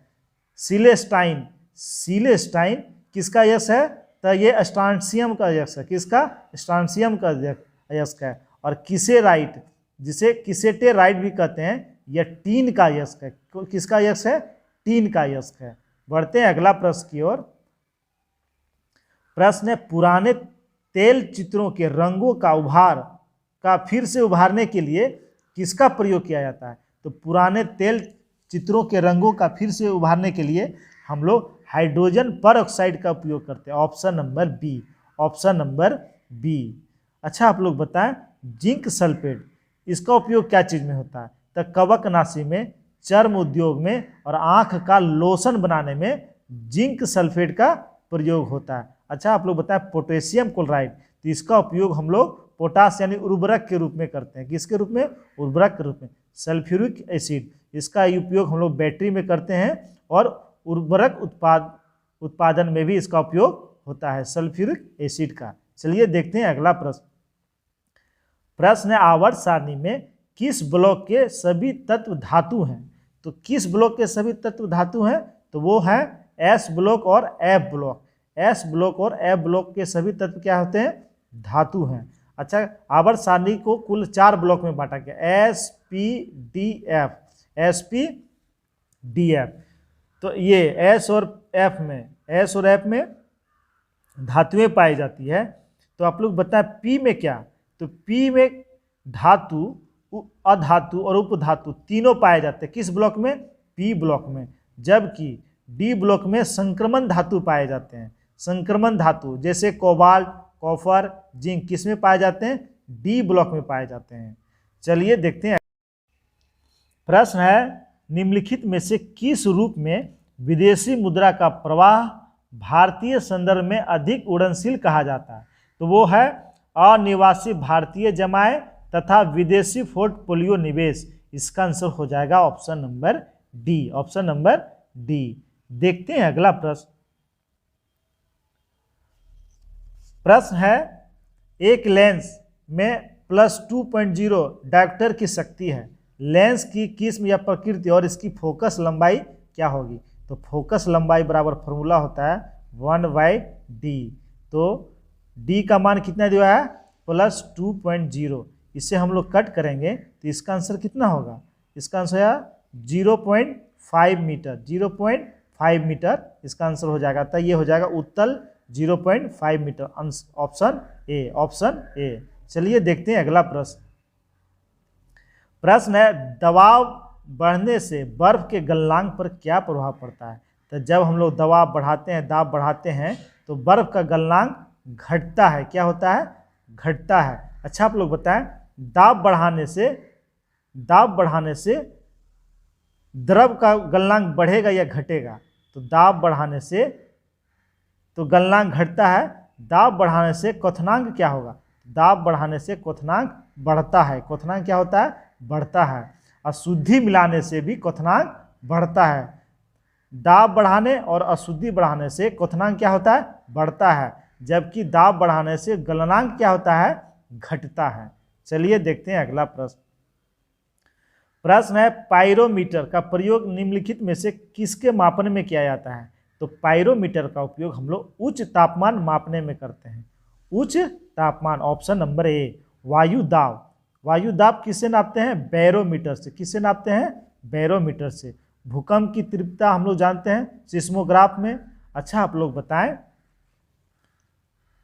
सिलेस्टाइन किसका अयस्क है? तो ये स्ट्रांसियम का अयस्क है। किसका? स्ट्रांसियम का अयस्क है। और किसेराइट, जिसे किसेटेराइट भी कहते हैं, यह टीन का अयस्क है। किसका अयस्क है? टीन का अयस्क है। बढ़ते हैं अगला प्रश्न की ओर। प्रश्न है, पुराने तेल चित्रों के रंगों का फिर से उभारने के लिए किसका प्रयोग किया जाता है? तो पुराने तेल चित्रों के रंगों का फिर से उभारने के लिए हम लोग हाइड्रोजन परऑक्साइड का उपयोग करते हैं। Option number B. अच्छा, आप लोग बताएं, जिंक सल्फेट इसका उपयोग क्या चीज़ में होता है? तो कवकनाशी में, चर्म उद्योग में और आँख का लोशन बनाने में जिंक सल्फेट का प्रयोग होता है। अच्छा, आप लोग बताएं, पोटेशियम क्लोराइड, तो इसका उपयोग हम लोग पोटास यानी उर्वरक के रूप में करते हैं। किसके रूप में? उर्वरक के रूप में। सल्फ्यूरिक एसिड, इसका उपयोग हम लोग बैटरी में करते हैं और उर्वरक उत्पादन में भी इसका उपयोग होता है, सल्फ्यूरिक एसिड का। चलिए देखते हैं अगला प्रश्न। प्रश्न है, आवर्त सारणी में किस ब्लॉक के सभी तत्व धातु हैं? तो किस ब्लॉक के सभी तत्व धातु हैं? तो वो है एस ब्लॉक और एफ ब्लॉक। एस ब्लॉक और एफ ब्लॉक के सभी तत्व क्या होते हैं? धातु हैं। अच्छा, आवर्त सारणी को कुल 4 ब्लॉक में बांटा गया, एस पी डी एफ। तो ये एस और एफ में धातुएं पाई जाती है। तो आप लोग बताएं पी में क्या? तो पी में धातु, अधातु और उपधातु तीनों पाए जाते हैं। किस ब्लॉक में? पी ब्लॉक में। जबकि डी ब्लॉक में संक्रमण धातु पाए जाते हैं। संक्रमण धातु जैसे कोबाल्ट, कॉपर, जिंक किस में पाए जाते हैं? डी ब्लॉक में पाए जाते हैं। चलिए देखते हैं। प्रश्न है, निम्नलिखित में से किस रूप में विदेशी मुद्रा का प्रवाह भारतीय संदर्भ में अधिक उड़नशील कहा जाता है? तो वो है अनिवासी भारतीय जमाएं तथा विदेशी पोर्टफोलियो निवेश। इसका आंसर हो जाएगा ऑप्शन नंबर डी। देखते हैं अगला प्रश्न। प्रश्न है, एक लेंस में +2.0 डायोप्टर की शक्ति है। लेंस की किस्म या प्रकृति और इसकी फोकस लंबाई क्या होगी? तो फोकस लंबाई बराबर फॉर्मूला होता है 1/d। तो d का मान कितना दिया है? +2.0। इसे हम लोग कट करेंगे तो इसका आंसर कितना होगा? इसका आंसर है 0.5 मीटर। 0.5 मीटर इसका आंसर हो जाएगा। तो ये हो जाएगा उत्तल 0.5 मीटर। Option A. चलिए देखते हैं अगला प्रश्न। प्रश्न है, दबाव बढ़ने से बर्फ के गलनांक पर क्या प्रभाव पड़ता है? तो जब हम लोग दाब बढ़ाते हैं तो बर्फ का गलनांक घटता है। क्या होता है? घटता है। अच्छा, आप लोग बताएं, दाब बढ़ाने से द्रव का गलनांक बढ़ेगा या घटेगा? तो दाब बढ़ाने से तो गलनांक घटता है। दाब बढ़ाने से क्वथनांक क्या होगा? दाब बढ़ाने से क्वथनांक बढ़ता है। क्वथनांक क्या होता है? बढ़ता है। अशुद्धि मिलाने से भी क्वथनांक बढ़ता है। दाब बढ़ाने और अशुद्धि बढ़ाने से क्वथनांक क्या होता है? बढ़ता है। जबकि दाब बढ़ाने से गलनांक क्या होता है? घटता है। चलिए देखते हैं अगला प्रश्न। प्रश्न है, पाइरोमीटर का प्रयोग निम्नलिखित में से किसके मापन में किया जाता है? तो पाइरोमीटर का उपयोग हम लोग उच्च तापमान मापने में करते हैं। उच्च तापमान। ऑप्शन नंबर ए, वायु दाब किससे नापते हैं? बैरोमीटर से। किससे नापते हैं? बैरोमीटर से। भूकंप की तीव्रता हम लोग जानते हैं सिस्मोग्राफ में। अच्छा, आप लोग बताएं,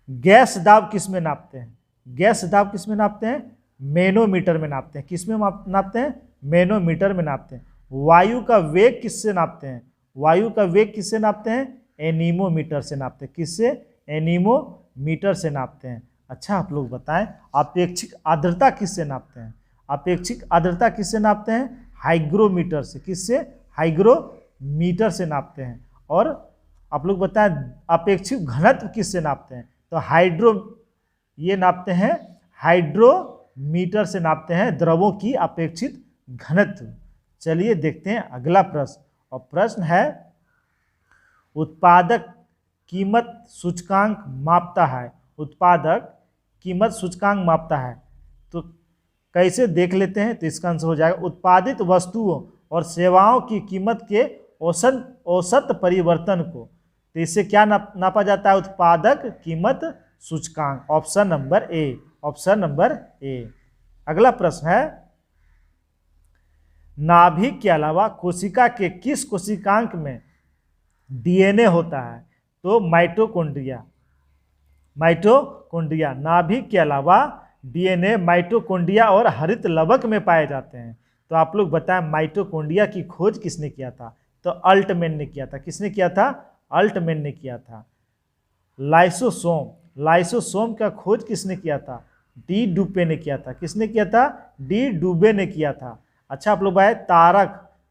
गैस दाब किस में नापते हैं? गैस दाब किस में नापते हैं? मैनोमीटर में नापते हैं। किस में नापते हैं? मैनोमीटर में नापते हैं। वायु का वेग किससे नापते हैं? वायु का वेग किससे नापते हैं? एनीमोमीटर से नापते हैं। किससे? एनीमोमीटर से नापते हैं। अच्छा, आप लोग बताएं, अपेक्षिक आर्द्रता किससे नापते हैं? अपेक्षिक आर्द्रता किससे नापते हैं? हाइग्रोमीटर से। किससे? हाइग्रोमीटर से नापते हैं। और आप लोग बताएं, अपेक्षित घनत्व किससे नापते हैं? तो ये नापते हैं, हाइड्रोमीटर से नापते हैं द्रवों की अपेक्षित घनत्व। चलिए देखते हैं अगला प्रश्न, और प्रश्न है उत्पादक कीमत सूचकांक मापता है। उत्पादक कीमत सूचकांक मापता है, तो कैसे देख लेते हैं। तो इसका आंसर हो जाएगा उत्पादित वस्तुओं और सेवाओं की कीमत के औसत परिवर्तन को। तो इससे क्या नापा जाता है? उत्पादक कीमत सूचकांक। Option number A, option number A. अगला प्रश्न है नाभिक के अलावा कोशिका के किस कोशिकांग में डीएनए होता है? तो माइटोकॉन्ड्रिया। माइटोकॉन्ड्रिया। नाभिक के अलावा डीएनए माइटोकॉन्ड्रिया और हरित लवक में पाए जाते हैं। तो आप लोग बताएं, माइटोकॉन्ड्रिया की खोज किसने किया था? तो अल्टमैन ने किया था। किसने किया था? अल्टमैन ने किया था। लाइसोसोम। लाइसोसोम का खोज किसने किया था? डी डुबे ने किया था। किसने किया था? डी डुबे ने किया था। अच्छा, आप लोग बताएं,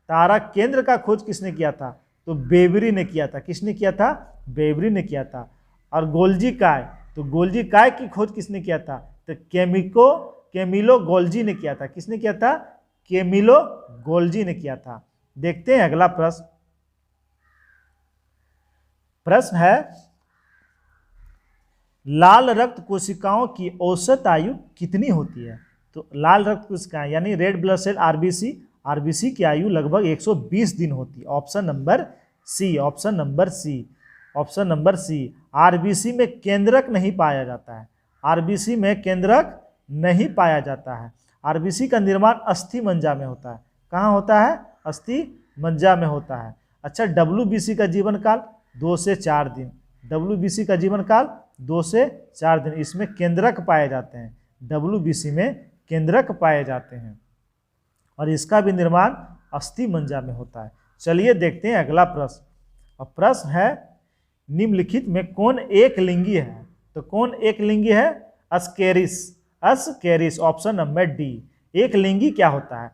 तारक केंद्र का खोज किसने किया था? तो बेवरी ने किया था। किसने किया था? बेवरी ने किया था। और गोल्जी काय, तो गोल्जी काय की खोज किसने किया था? तो कैमिलो गोल्जी ने किया था। किसने किया था? कैमिलो गोल्जी ने किया था। देखते हैं अगला प्रश्न। प्रश्न है लाल रक्त कोशिकाओं की औसत आयु कितनी होती है? तो लाल रक्त कोशिकाएं यानी रेड ब्लड सेल आरबीसी की आयु लगभग 120 दिन होती है। Option number C, option number C, option number C. RBC में केंद्रक नहीं पाया जाता है। आरबीसी में केंद्रक नहीं पाया जाता है। आरबीसी का निर्माण अस्थि मज्जा में होता है। कहाँ होता है? अस्थि मज्जा में होता है। अच्छा, डब्ल्यूबीसी का जीवन काल 2 से 4 दिन। डब्ल्यूबीसी का जीवन काल 2 से 4 दिन। इसमें केंद्रक पाए जाते हैं। डब्ल्यूबीसी में केंद्रक पाए जाते हैं और इसका भी निर्माण अस्थि मज्जा में होता है। चलिए देखते हैं अगला प्रश्न। और प्रश्न है निम्नलिखित में कौन एक लिंगी है? तो कौन एक लिंगी है? अस्केरिस। अस्केरिस, ऑप्शन नंबर डी। एक लिंगी क्या होता है?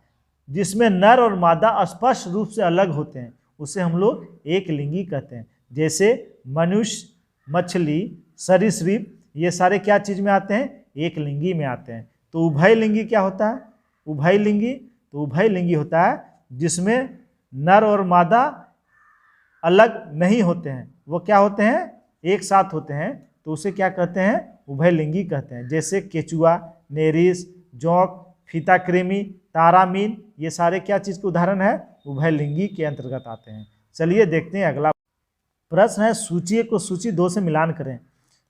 जिसमें नर और मादा स्पष्ट रूप से अलग होते हैं, उसे हम लोग एक लिंगी कहते हैं। जैसे मनुष्य, मछली, सरीसृप, ये सारे क्या चीज में आते हैं? एक लिंगी में आते हैं। तो उभय लिंगी क्या होता है? उभय लिंगी, तो उभय लिंगी होता है जिसमें नर और मादा अलग नहीं होते हैं, वो क्या होते हैं? एक साथ होते हैं, तो उसे क्या कहते हैं? उभय लिंगी कहते हैं। जैसे केचुआ, नेरिस, जोंक, फीताकृमि, तारामीन, ये सारे क्या चीज के उदाहरण है? उभय लिंगी के अंतर्गत आते हैं। चलिए देखते हैं अगला प्रश्न है सूची को सूची 2 से मिलान करें।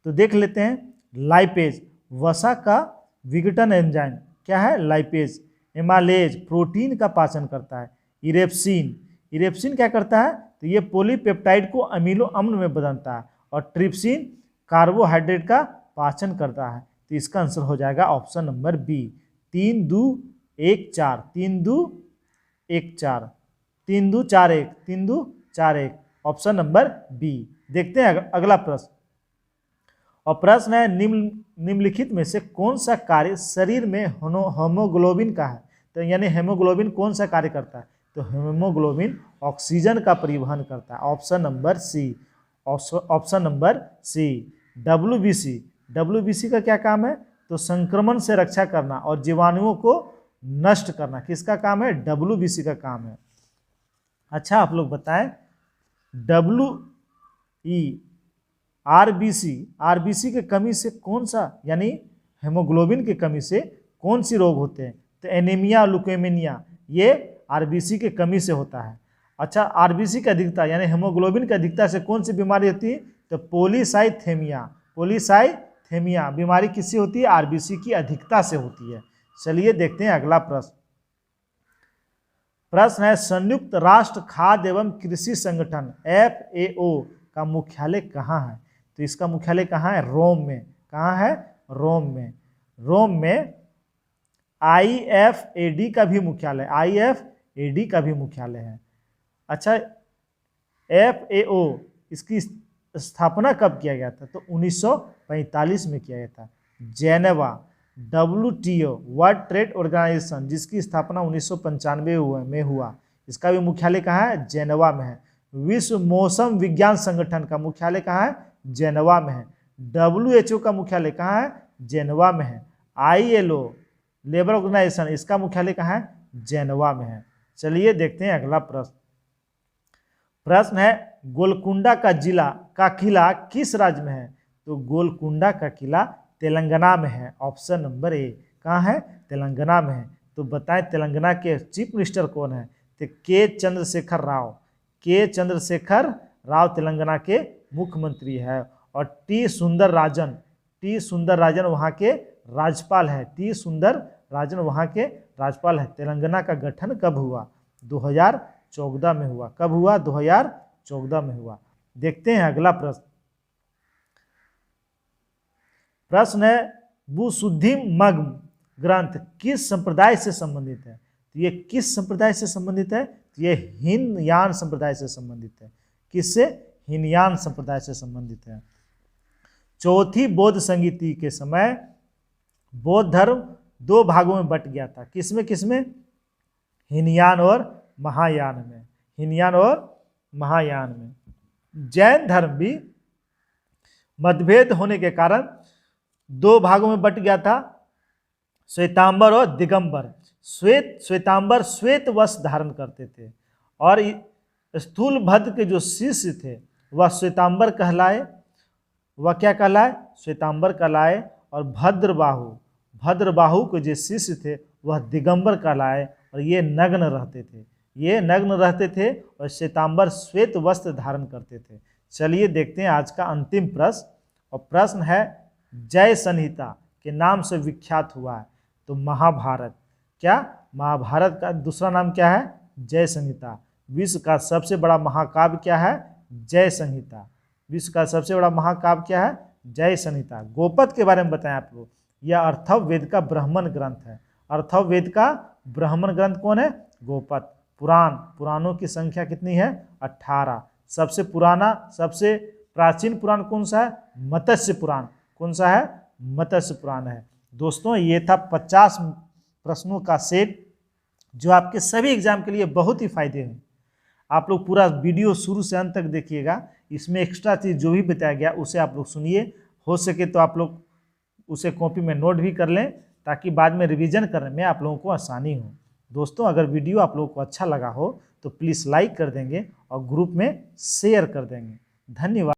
तो देख लेते हैं लाइपेज, वसा का विघटन एंजाइम क्या है? लाइपेज। एमालेज, प्रोटीन का पाचन करता है। इरेप्सिन, इरेप्सिन क्या करता है? तो ये पॉलीपेप्टाइड को अमीनो अम्ल में बदलता है। और ट्रिप्सिन कार्बोहाइड्रेट का पाचन करता है। तो इसका आंसर हो जाएगा option number B, 3 2 1 4, 3 2 1 4, 3 2 4 1, 3 2 4 1, option number B. देखते हैं अगला प्रश्न। और प्रश्न है निम्नलिखित में से कौन सा कार्य शरीर में हेमोग्लोबिन का है? तो यानी हेमोग्लोबिन कौन सा कार्य करता है? तो हेमोग्लोबिन ऑक्सीजन का परिवहन करता है। Option number C, option number C. WBC, WBC का क्या काम है? तो संक्रमण से रक्षा करना और जीवाणुओं को नष्ट करना। किसका काम है? डब्ल्यूबीसी का काम है। अच्छा, आप लोग बताएं आरबीसी के कमी से कौन सा, यानी हेमोग्लोबिन की कमी से कौन सी रोग होते हैं? तो एनीमिया, लुकेमिया, ये आरबीसी के कमी से होता है। अच्छा, आरबीसी की अधिकता यानी हेमोग्लोबिन की अधिकता से कौन सी बीमारी होती है? तो पॉलीसाइथेमिया। पॉलीसाइथेमिया बीमारी किससे होती है? आरबीसी की अधिकता से होती है। चलिए देखते हैं अगला प्रश्न। प्रश्न है संयुक्त राष्ट्र खाद्य एवं कृषि संगठन FAO का मुख्यालय कहाँ है? तो इसका मुख्यालय कहाँ है? रोम में। कहाँ है? रोम में। रोम में IFAD का भी मुख्यालय, IFAD का भी मुख्यालय है। अच्छा, FAO इसकी स्थापना कब किया गया था? तो 1945 में किया गया था। Geneva, WTO world trade organisation, जिसकी स्थापना 1995 में हुआ, इसका भी मुख्यालय कहाँ है? जेनेवा में है। विश्व मौसम विज्ञान संगठन का मुख्यालय कहाँ है? जेनेवा में है। WHO का मुख्यालय कहाँ है? जेनेवा में है। ILO लेबर ऑर्गेनाइजेशन, इसका मुख्यालय कहाँ है? जेनेवा में है। चलिए देखते हैं अगला प्रश्न। प्रश्न है, गोलकुंडा का किला किस राज्य में है? तो गोलकुंडा का किला तेलंगाना में है। Option number A. कहाँ है? तेलंगाना में है। तो बताएं तेलंगाना के चीफ मिनिस्टर कौन है? तो के चंद्रशेखर राव। के चंद्रशेखर राव तेलंगाना के मुख्यमंत्री है। और टी सुंदर राजन वहाँ के राज्यपाल है। टी सुंदर राजन वहाँ के राज्यपाल है। तेलंगाना का गठन कब हुआ? 2014 में हुआ। कब हुआ? 2014 में हुआ। देखते हैं अगला प्रश्न। प्रश्न है, बुशुद्धिमग्ग ग्रंथ किस संप्रदाय से संबंधित है? तो ये किस संप्रदाय से संबंधित है? तो ये हीनयान संप्रदाय से संबंधित है। किससे? हीनयान संप्रदाय से संबंधित है। चौथी बौद्ध संगीति के समय बौद्ध धर्म 2 भागों में बट गया था। किसमें किसमें? हीनयान और महायान में। हीनयान और महायान में। जैन धर्म भी मतभेद होने के कारण 2 भागों में बट गया था, श्वेतांबर और दिगंबर। श्वेतांबर श्वेत वस्त्र धारण करते थे और स्थूलभद्र के जो शिष्य थे वह श्वेतांबर कहलाए। वह क्या कहलाए? श्वेतांबर कहलाए। और भद्रबाहु के जो शिष्य थे वह दिगंबर कहलाए। और ये नग्न रहते थे और श्वेतांबर श्वेत वस्त्र धारण करते थे। चलिए देखते हैं आज का अंतिम प्रश्न। और प्रश्न है, जय संहिता के नाम से विख्यात हुआ है। तो महाभारत। क्या? महाभारत का दूसरा नाम क्या है? जय संहिता। विश्व का सबसे बड़ा महाकाव्य क्या है? जय संहिता। विश्व का सबसे बड़ा महाकाव्य क्या है? जय संहिता। गोपद के बारे में बताएं आप लोग। यह अर्थववेद का ब्राह्मण ग्रंथ है। अर्थववेद का ब्राह्मण ग्रंथ कौन है? गोपद। पुराणों की संख्या कितनी है? 18। सबसे प्राचीन पुराण कौन सा है? मत्स्य पुराण। कौन सा है? मत्स्य पुराण है। दोस्तों, ये था 50 प्रश्नों का सेट जो आपके सभी एग्जाम के लिए बहुत ही फायदे हैं। आप लोग पूरा वीडियो शुरू से अंत तक देखिएगा। इसमें एक्स्ट्रा चीज़ जो भी बताया गया उसे आप लोग सुनिए। हो सके तो आप लोग उसे कॉपी में नोट भी कर लें ताकि बाद में रिवीजन करने में आप लोगों को आसानी हो। दोस्तों, अगर वीडियो आप लोगों को अच्छा लगा हो तो प्लीज़ लाइक कर देंगे और ग्रुप में शेयर कर देंगे। धन्यवाद।